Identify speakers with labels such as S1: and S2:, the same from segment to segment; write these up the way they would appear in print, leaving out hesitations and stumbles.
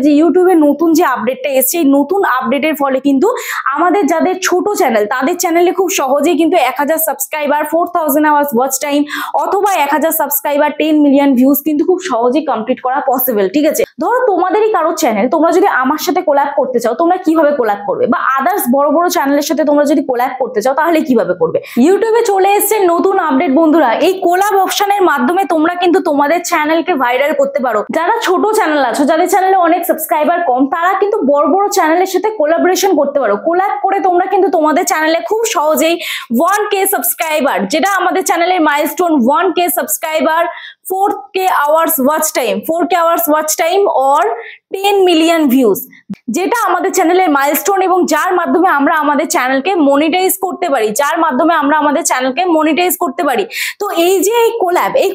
S1: যে ইউটিউবে নতুন যে আপডেটটা এসছে, এই নতুন আপডেটের ফলে কিন্তু আমাদের যাদের ছোট চ্যানেল তাদের চ্যানেলে খুব সহজেই কিন্তু 1000 সাবস্ক্রাইবার, 4000 আওয়ার্স ওয়াচ টাইম অথবা 1000 সাবস্ক্রাইবার, 10 মিলিয়ন ভিউজ কিন্তু খুব সহজেই কমপ্লিট করা পসিবল। ঠিক আছে, ধরো তোমাদেরই কারো চ্যানেল, তোমরা যদি আমার সাথে কোল্যাব করতে চাও, তোমরা কিভাবে কোল্যাব করবে? বা আদার্স বড় বড় চ্যানেলের সাথে তোমরা যদি কোল্যাব করতে চাও তাহলে কিভাবে করবে? ইউটিউবে চলে এসেছে নতুন আপডেট বন্ধুরা। এই কোল্যাব অপশনের মাধ্যমে তোমরা কিন্তু তোমাদের চ্যানেলকে ভাইরাল করতে পারো। যারা ছোট চ্যানেল আছো, যাদের চ্যানেলে অনেক সাবস্ক্রাইবার কম, তারা কিন্তু বড় বড় চ্যানেলের সাথে কোলাবোরেশন করতে পারো। কোল্যাব করে তোমরা কিন্তু তোমাদের চ্যানেলে খুব সহজেই 1K সাবস্ক্রাইবার, যেটা আমাদের চ্যানেলের milestone, 1K subscriber, 4K hours watch time, 4K hours watch time or 10 million views, যেটা আমাদের চ্যানেলের মাইলস্টোন এবং যার মাধ্যমে আমরা আমাদের চ্যানেলকে মনিটাইজ করতে পারি, করতে পারি। তো এই যে এই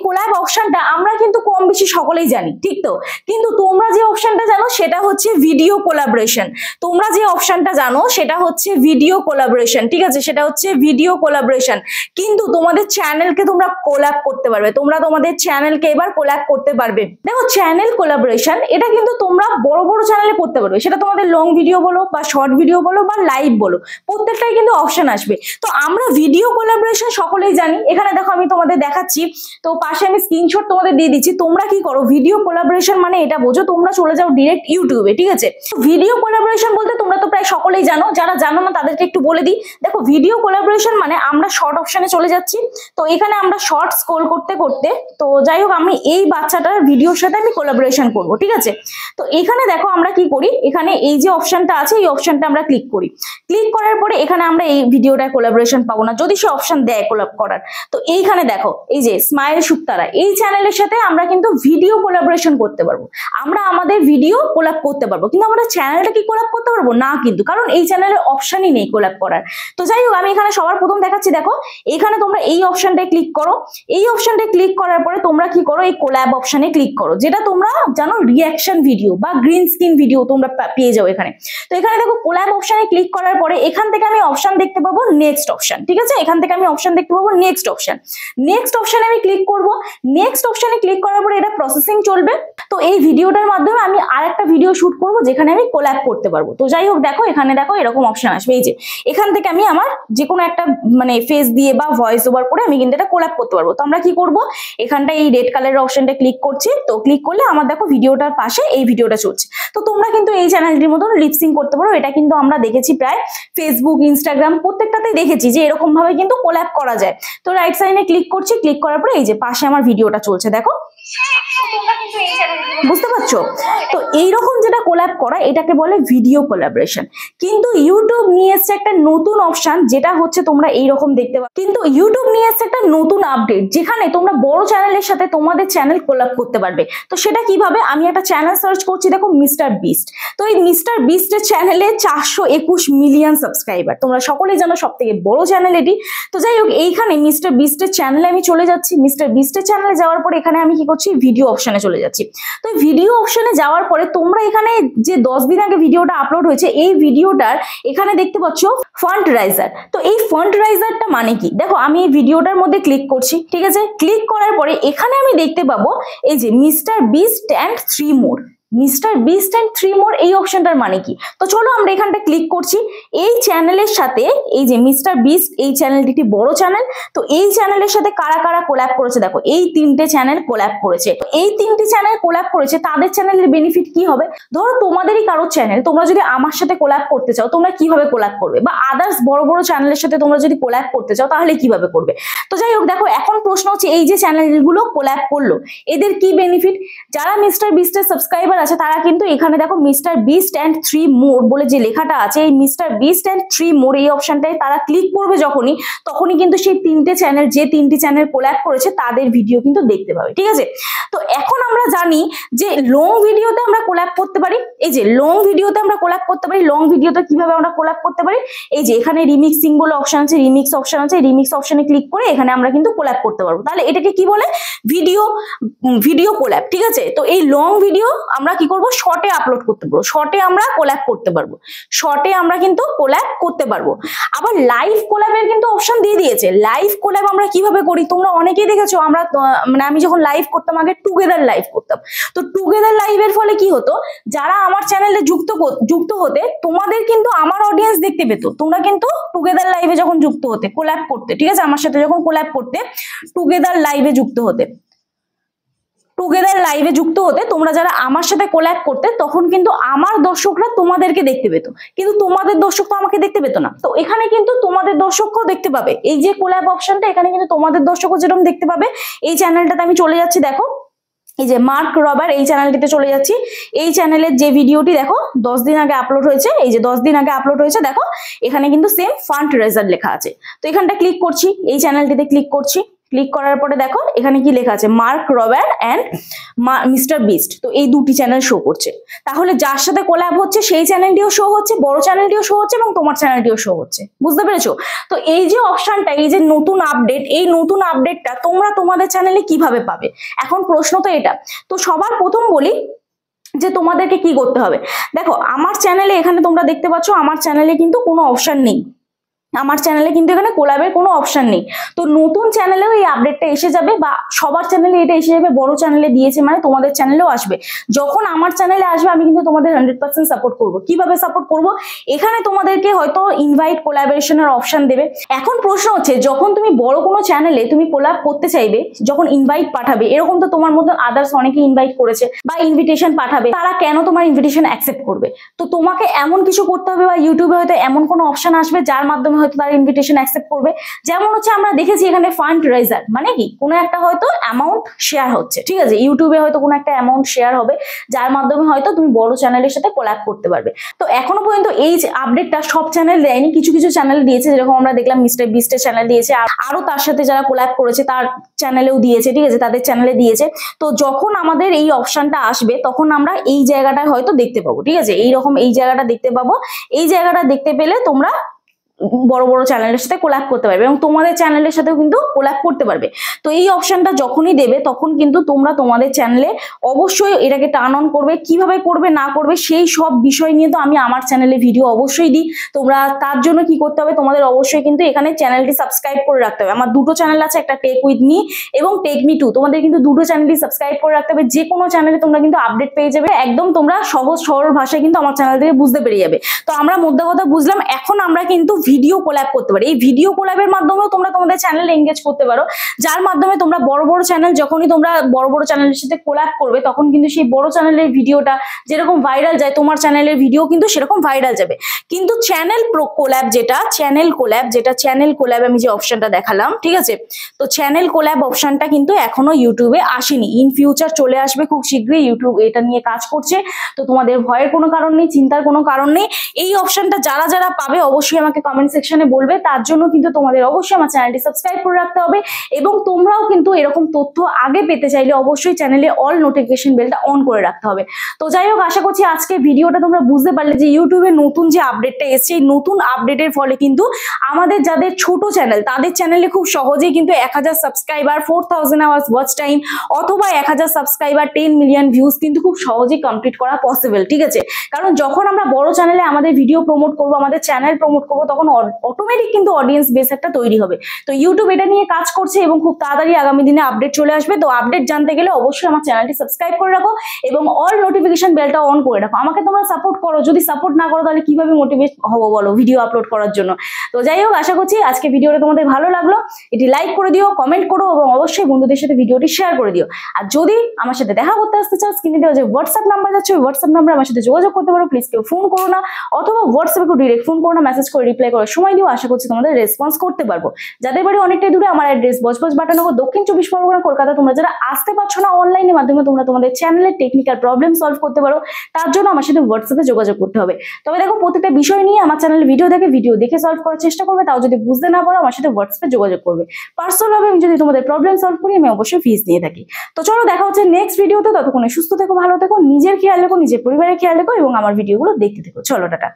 S1: কোল্যাব অপশনটা আমরা কিন্তু কম বেশি সকলেই জানি, ঠিক তো? কিন্তু তোমরা যে অপশনটা জানো সেটা হচ্ছে ভিডিও কোলাবোরেশন। ঠিক আছে, সেটা হচ্ছে ভিডিও কোলাবোরেশন। কিন্তু তোমাদের চ্যানেলকে তোমরা কোল্যাব করতে পারবে, তোমরা তোমাদের চ্যানেলকে এবার কোল্যাব করতে পারবে। দেখো, চ্যানেল কোলাবোরেশন এটা কিন্তু তোমরা বড় বড় চ্যানেলে করতে পারবে, সেটা তোমাদের লং ভিডিও বলো বা শর্ট ভিডিও বলো বা লাইভ বলো, প্রত্যেকটাই কিন্তু অপশন আসবে। তো আমরা ভিডিও কোলাবোরেশন সকলেই জানি। এখানে দেখো আমি তোমাদের দেখাচ্ছি, তো পাশে আমি স্ক্রিনশট তোমাদের দিয়ে দিচ্ছি। তোমরা কি করো, ভিডিও কোলাবোরেশন মানে এটা বোঝো, তোমরা চলে যাও ডিরেক্ট ইউটিউবে। ঠিক আছে, ভিডিও কোলাবোরেশন বলতে তোমরা তো প্রায় সকলেই জানো, যারা জানো না তাদেরকে একটু বলে দিই। দেখো, ভিডিও কোলাবোরেশন মানে আমরা শর্ট অপশনে চলে যাচ্ছি। তো এখানে আমরা শর্ট স্ক্রল করতে করতে, তো যাই হোক, আমি এই বাচ্চাটার ভিডিওর সাথে আমি কোলাবোরেশন করব। ঠিক আছে, তো এখানে দেখো আমরা কি করি, এখানে এই যে অপশনটা আছে এই অপশনটা আমরা ক্লিক করি। ক্লিক করার পরে এখানে আমরা এই ভিডিওটা কোলাবোরেশন পাবো না, যদি সে অপশন দেয় কোলাব করার। তো এইখানে দেখো, এই যে স্মাইল সুপ্তারা, এই চ্যানেলের সাথে আমরা কিন্তু ভিডিও কোলাবোরেশন করতে পারবো, আমরা আমাদের ভিডিও কোলাব করতে পারবো। কিন্তু আমাদের চ্যানেলটা কি কোলাব করতে পারবো না, কিন্তু কারণ এই চ্যানেলের অপশনই নেই কোলাব করার। তো যাই হোক, আমি এখানে সবার প্রথম দেখাচ্ছি। দেখো, এখানে তোমরা এই অপশনটায় ক্লিক করো। এই অপশনটায় ক্লিক করার পরে তোমরা কি করো, এই কোল্যাব অপশনে ক্লিক করো, যেটা তোমরা জানো রিঅ্যাকশন ভিডিও বা গ্রিন স্ক্রিন ভিডিও তোমরা পেয়ে যাও এখানে। তো এখানে দেখো, কোল্যাব অপশনে ক্লিক করার পরে এখান থেকে আমি অপশন দেখতে পাবো নেক্সট অপশন। ঠিক আছে, এখান থেকে আমি অপশন দেখতে পাবো নেক্সট অপশন। নেক্সট অপশনে আমি ক্লিক করব। নেক্সট অপশনে ক্লিক করার পরে এটা প্রসেসিং চলবে। তো এই ভিডিওটার মাধ্যমে আমি আরেকটা ভিডিও শুট করব যেখানে আমি কোল্যাব করতে পারবো। তো যাই হোক, দেখো এখানে দেখো এরকম অপশন আসবে। এই যে এখান থেকে আমি আমার যে কোনো একটা মানে ফেস দিয়ে বা ভয়েস ওভার করে আমি কিন্তু এটা কোল্যাব করতে পারবো। তো আমরা কি করব, এখানটা এই রেড কালারের অপশনটা ক্লিক করছি। তো ক্লিক করলে আমার দেখো ভিডিওটার পাশে এই ভিডিওটা চলছে। তো তোমরা কিন্তু এই চ্যানেলটির মতন লিপসিং করতে পারো। এটা কিন্তু আমরা দেখেছি প্রায় ফেসবুক, ইনস্টাগ্রাম প্রত্যেকটাতেই দেখেছি যে এরকম ভাবে কিন্তু কোল্যাব করা যায়। তো রাইট সাইডে ক্লিক করছি, ক্লিক করার পরে এই যে পাশে আমার ভিডিওটা চলছে, দেখো, বুঝতে পারছো? তো এইরকম যেটা কোল্যাব করা, এটাকে বলে ভিডিও কোলাবোরেশন। কিন্তু ইউটিউব নিয়ে এসছে একটা নতুন অপশন, যেটা হচ্ছে তোমরা এইরকম দেখতে পাচ্ছ। কিন্তু ইউটিউব নিয়ে এসছে একটা নতুন আপডেট, যেখানে তোমরা বড় চ্যানেলের সাথে তোমাদের চ্যানেল কোল্যাব করতে পারবে। তো সেটা কিভাবে, আমি একটা চ্যানেল সার্চ করছি, দেখো মিস্টার বিস্ট। তো এই মিস্টার বিস্টের চ্যানেলে 421 মিলিয়ন সাবস্ক্রাইবার, তোমরা সকলেই জানো সব থেকে বড় চ্যানেল এটি। তো যাই হোক, এইখানে মিস্টার বিস্টের চ্যানেলে আমি চলে যাচ্ছি। মিস্টার বিস্টের চ্যানেলে যাওয়ার পরে এখানে আমি কি করছি, ভিডিও অপশনে চলে যাচ্ছি। তো ভিডিও অপশনে যাওয়ার পরে তোমরা এখানে যে 10 দিন আগে ভিডিওটা আপলোড হয়েছে, এই ভিডিওটার এখানে দেখতে পাচ্ছ ফন্ট রাইজার। তো এই ফন্ট রাইজারটা মানে কি, দেখো আমি এই ভিডিওটার মধ্যে ক্লিক করছি। ঠিক আছে, ক্লিক করার পরে এখানে আমি দেখতে পাবো এই যে mister beast and 3 more. Mister beast and 3 মোর এই অপশনটার মানে কি? তো চলো আমরা এখানটা ক্লিক করছি। এই চ্যানেলের সাথে এই যে মিস্টার বিস্ট, এই চ্যানেলটি একটি বড় চ্যানেল। তো এই চ্যানেলের সাথে কারা কারা কোল্যাব করেছে, দেখো এই 3টে চ্যানেল কোল্যাব করেছে। এই 3টে চ্যানেল কোল্যাব করেছে, তাদের চ্যানেলের বেনিফিট কি হবে? ধরো তোমাদেরই কারো চ্যানেল, তোমরা যদি আমার সাথে কোল্যাব করতে চাও, তোমরা কিভাবে কোল্যাব করবে? বা আদার্স বড় বড় চ্যানেলের সাথে তোমরা যদি কোল্যাব করতে চাও তাহলে কিভাবে করবে? তো যাই হোক, দেখো এখন প্রশ্ন হচ্ছে, এই যে চ্যানেলগুলো কোল্যাব করলো এদের কি বেনিফিট? যারা মিস্টার বিস্টের সাবস্ক্রাইবার আছে তারা কিন্তু এখানে দেখো মিস্টার বিস্ট অ্যান্ড 3 মোর বলে যে লেখাটা আছে, এই মিস্টার বিস্ট অ্যান্ড 3 মোর এই অপশনটায় তারা ক্লিক করবে তখনই কিন্তু সেই 3টে চ্যানেল, যে 3টি চ্যানেল কোল্যাব করেছে তাদের ভিডিও কিন্তু দেখতে পাবে। ঠিক আছে, তো এখন আমরা জানি যে লং ভিডিওতে আমরা কোল্যাব করতে পারি। এই যে লং ভিডিওতে আমরা কোল্যাব করতে পারি। লং ভিডিওতে কিভাবে আমরা কোল্যাব করতে পারি, এই যে এখানে রিমিক্সিং বলে অপশন আছে, রিমিক্স অপশন আছে, রিমিক্স অপশনে ক্লিক করে এখানে আমরা কিন্তু কোল্যাব করতে পারবো। তাহলে এটাকে কি বলে, ভিডিও কোল্যাব। ঠিক আছে, তো এই লং ভিডিও আমরা আমরা কি করব, শর্টে আপলোড করতে পারবো, শর্টে আমরা কোল্যাব করতে পারবো, শর্টে আমরা কিন্তু কোল্যাব করতে পারবো। আবার লাইভ কোল্যাবের কিন্তু অপশন দিয়ে দিয়েছে। লাইভ কোল্যাব আমরা কিভাবে করি, তোমরা অনেকেই দেখেছো, আমরা মানে আমি যখন লাইভ করতাম আগে টুগেদার লাইভ করতাম। তো টুগেদার লাইভের ফলে কি হতো, যারা আমার চ্যানেলে যুক্ত হতে, তোমাদের কিন্তু আমার অডিয়েন্স দেখতে পেতো। তোমরা কিন্তু টুগেদার লাইভে যখন যুক্ত হতে, কোল্যাব করতে, ঠিক আছে, আমার সাথে যখন কোল্যাব করতে, টুগেদার লাইভে যুক্ত হতে, টুগেদার লাইভে যুক্ত হতে, তোমরা যারা আমার সাথে কোল্যাব করতে, তখন কিন্তু আমার দর্শকরা তোমাদেরকে দেখতে পেত, কিন্তু তোমাদের দর্শক তো আমাকে দেখতে পেত না। তো এখানে কিন্তু তোমাদের দর্শকও দেখতে পাবে, এই যে কোল্যাব অপশনটা, এখানে কিন্তু তোমাদের দর্শকও যেরকম দেখতে পাবে। এই চ্যানেলটাতে আমি চলে যাচ্ছি, দেখো এই যে মার্ক রবার, এই চ্যানেলটিতে চলে যাচ্ছি। এই চ্যানেলের যে ভিডিওটি দেখো 10 দিন আগে আপলোড হয়েছে, এই যে 10 দিন আগে আপলোড হয়েছে, দেখো এখানে কিন্তু সেম ফান্ড রেজাল্ট লেখা আছে। তো এখানটা ক্লিক করছি, এই চ্যানেলটিতে ক্লিক করছি, ক্লিক করার পরে দেখো এখানে কি লেখা আছে, mark rubber and mister beast. তো এই দুটি চ্যানেল শো করছে। তাহলে যার সাথে কোল্যাব হচ্ছে সেই চ্যানেলটিও শো হচ্ছে, বড় চ্যানেলটিও শো হচ্ছে এবং তোমার চ্যানেলটিও শো হচ্ছে। বুঝতে পেরেছো? তো এই যে অপশনটা, এই যে নতুন আপডেট, এই নতুন আপডেটটা তোমরা তোমাদের চ্যানেলে কিভাবে পাবে? এখন প্রশ্ন তো এটা। তো সবার প্রথম বলি যে তোমাদেরকে কি করতে হবে। দেখো আমার চ্যানেলে, এখানে তোমরা দেখতে পাচ্ছ আমার চ্যানেলে কিন্তু কোনো অপশন নেই, আমার চ্যানেলে কিন্তু এখানে কোল্যাবের কোনো অপশন নেই। তো নতুন চ্যানেলেও এই আপডেটটা এসে যাবে, বা সবার চ্যানেলে এটা এসে যাবে। বড় চ্যানেলে দিয়েছে মানে তোমাদের চ্যানেলেও আসবে। যখন আমার চ্যানেলে আসবে আমি কিন্তু তোমাদের 100% সাপোর্ট করব। কিভাবে সাপোর্ট করব, এখানে তোমাদেরকে হয়তো ইনভাইট কোল্যাবরেশনের অপশন দেবে। এখন প্রশ্ন হচ্ছে, যখন তুমি বড় কোনো চ্যানেলে তুমি কোল্যাব করতে চাইবে, যখন ইনভাইট পাঠাবে, এরকম তো তোমার মতন আদার্স অনেকে ইনভাইট করেছে বা ইনভিটেশন পাঠাবে, তারা কেন তোমার ইনভিটেশন অ্যাকসেপ্ট করবে? তো তোমাকে এমন কিছু করতে হবে, বা ইউটিউবে হয়তো এমন কোনো অপশন আসবে যার মাধ্যমে হয়তো তার ইনভিটেশন অ্যাকসেপ্ট করবে। যেমন হচ্ছে আমরা দেখেছি এখানে ফান্ড রেজার, মানে কি কোনো একটা হয়তো অ্যামাউন্ট শেয়ার হচ্ছে, ঠিক আছে, ইউটিউবে হয়তো কোনো একটা অ্যামাউন্ট শেয়ার হবে, যার মাধ্যমে হয়তো তুমি বড় চ্যানেলের সাথে কোল্যাব করতে পারবে। তো এখনো পর্যন্ত এই আপডেটটা সব চ্যানেল দেয়নি, কিছু কিছু চ্যানেল দিয়েছে, যেরকম আমরা দেখলাম মিস্টার বিস্টের চ্যানেল দিয়েছে, আরো তার সাথে যারা কোল্যাব করেছে তার চ্যানেলেও দিয়েছে, ঠিক আছে, তাদের চ্যানেলে দিয়েছে। তো যখন আমাদের এই অপশনটা আসবে তখন আমরা এই জায়গাটায় হয়তো দেখতে পাবো, ঠিক আছে, এইরকম এই জায়গাটা দেখতে পাবো। এই জায়গাটা দেখতে পেলে তোমরা বড় বড় চ্যানেলের সাথে কোল্যাব করতে পারবে এবং তোমাদের চ্যানেলের সাথেও কিন্তু কোল্যাব করতে পারবে। তো এই অপশনটা যখনই দেবে তখন কিন্তু তোমরা তোমাদের চ্যানেলে অবশ্যই এটাকে টার্ন অন করবে। কিভাবে করবে না করবে সেই সব বিষয় নিয়ে তো আমি আমার চ্যানেলে ভিডিও অবশ্যই দিই। তোমরা তার জন্য কি করতে হবে, তোমাদের অবশ্যই কিন্তু এখানে চ্যানেলটি সাবস্ক্রাইব করে রাখতে হবে। আমার দুটো চ্যানেল আছে, একটা টেক উইথ মি এবং টেক মি টু। তোমাদের কিন্তু দুটো চ্যানেলই সাবস্ক্রাইব করে রাখতে হবে। যে কোনো চ্যানেলে তোমরা কিন্তু আপডেট পেয়ে যাবে, একদম তোমরা সহজ সরল ভাষায় কিন্তু আমার চ্যানেল থেকে বুঝতে পেরে যাবে। তো আমরা মধ্যে কথা বুঝলাম, এখন আমরা কিন্তু ভিডিও কোল্যাব করতে পারি। এই ভিডিও কোল্যাবের মাধ্যমেও তোমরা তোমাদের চ্যানেলে এনগেজ করতে পারো, যার মাধ্যমে তোমরা বড় বড় চ্যানেল, যখনই তোমরা বড় বড় চ্যানেলের সাথে কোল্যাব করবে তখন কিন্তু সেই বড় চ্যানেলের ভিডিওটা যেরকম ভাইরাল যায়, তোমার চ্যানেলের ভিডিও কিন্তু সেরকম ভাইরাল যাবে। কিন্তু চ্যানেল কোল্যাব যেটা, চ্যানেল কোল্যাব আমি যে অপশনটা দেখালাম, ঠিক আছে, তো চ্যানেল কোল্যাব অপশনটা কিন্তু এখনো ইউটিউবে আসেনি। ইন ফিউচার চলে আসবে খুব শীঘ্রই, ইউটিউব এটা নিয়ে কাজ করছে। তো তোমাদের ভয়ের কোনো কারণ নেই, চিন্তার কোনো কারণ নেই। এই অপশনটা যারা যারা পাবে অবশ্যই আমাকে কমেন্ট সেকশনে বলবে। তার জন্য কিন্তু তোমাদের অবশ্যই আমার চ্যানেলটি সাবস্ক্রাইব করে রাখতে হবে এবং তোমরাও কিন্তু এরকম তথ্য আগে পেতে চাইলে অবশ্যই চ্যানেলে অল নোটিফিকেশন বেলটা অন করে রাখতে হবে। তো যাই হোক, আশা করছি আজকে ভিডিওটা তোমরা বুঝতে পারলে যে ইউটিউবে নতুন যে আপডেটটা এসছে, এই নতুন আপডেটের ফলে কিন্তু আমাদের যাদের ছোট চ্যানেল তাদের চ্যানেলে খুব সহজেই কিন্তু 1000 সাবস্ক্রাইবার, 4000 আওয়ার্স ওয়াচ টাইম অথবা 1000 সাবস্ক্রাইবার, 10 মিলিয়ন ভিউজ কিন্তু খুব সহজেই কমপ্লিট করা পসিবল, ঠিক আছে। কারণ যখন আমরা বড় চ্যানেলে আমাদের ভিডিও প্রমোট করবো, আমাদের চ্যানেল প্রমোট করবো, তখন অটোমেটিক কিন্তু অডিয়েন্স বেস একটা তৈরি হবে। তো ইউটিউব এটা নিয়ে কাজ করছে এবং খুব তাড়াতাড়ি আগামী দিনে আপডেট চলে আসবে। তো আপডেট জানতে গেলে অবশ্যই আমার চ্যানেলটি সাবস্ক্রাইব করে রাখো এবং অল নোটিফিকেশন বেলটা অন করে রাখো। আমাকে তোমরা সাপোর্ট করো, যদি সাপোর্ট না করো তাহলে কিভাবে মোটিভেট হবো বলো ভিডিও আপলোড করার জন্য। তো যাই হোক, আশা করছি আজকে ভিডিওটা তোমাদের ভালো লাগলো। এটি লাইক করে দিও, কমেন্ট করো এবং অবশ্যই বন্ধুদের সাথে ভিডিওটি শেয়ার করে দিও। আর যদি আমার সাথে দেখা করতে আসতে চাও, স্ক্রিনে দেওয়া যে হোয়াটসঅ্যাপ নাম্বার যাচ্ছে, ওই হোয়াটসঅ্যাপ নাম্বারে আমার সাথে যোগাযোগ করতে পারো। প্লিজ কেউ ফোন করো না, অথবা হোয়াটসঅ্যাপে কেউ ডিরেক্ট ফোন করো না, মেসেজ করে রিপ্লাই করার সময় দিও। আশা করছি তোমাদের রেসপন্স করতে পারবো। যাদের বাড়ি অনেকটাই দূরে, আমার অ্যাড্রেস বজবজ বাটানগর, দক্ষিণ 24 পরগনা, কলকাতা। তোমরা যারা আসতে পারছো না, অনলাইনের মাধ্যমে তোমরা তোমাদের চ্যানেলের টেকনিক্যাল প্রবলেম সলভ করতে পারো। তার জন্য আমার সাথে হোয়াটসঅ্যাপে যোগাযোগ করতে হবে। তবে দেখো, প্রত্যেকটা বিষয় নিয়ে আমার চ্যানেলে ভিডিও দেখে সলভ করার চেষ্টা করবে। তাও যদি বুঝতে না পারো আমার সাথে হোয়াটসঅ্যাপে যোগাযোগ করবে। পার্সোনাল ভাবে আমি যদি তোমাদের প্রবলেম সলভ করি, আমি অবশ্যই ফিস নিয়ে থাকি। তো চলো, দেখা হচ্ছে নেক্সট ভিডিওতে। ততক্ষণে সুস্থ থেকো, ভালো থেকো, নিজের খেয়াল রেখো, নিজের পরিবারের খেয়াল রেখো এবং আমার ভিডিওগুলো দেখতে থেকো। চলো, টাটা।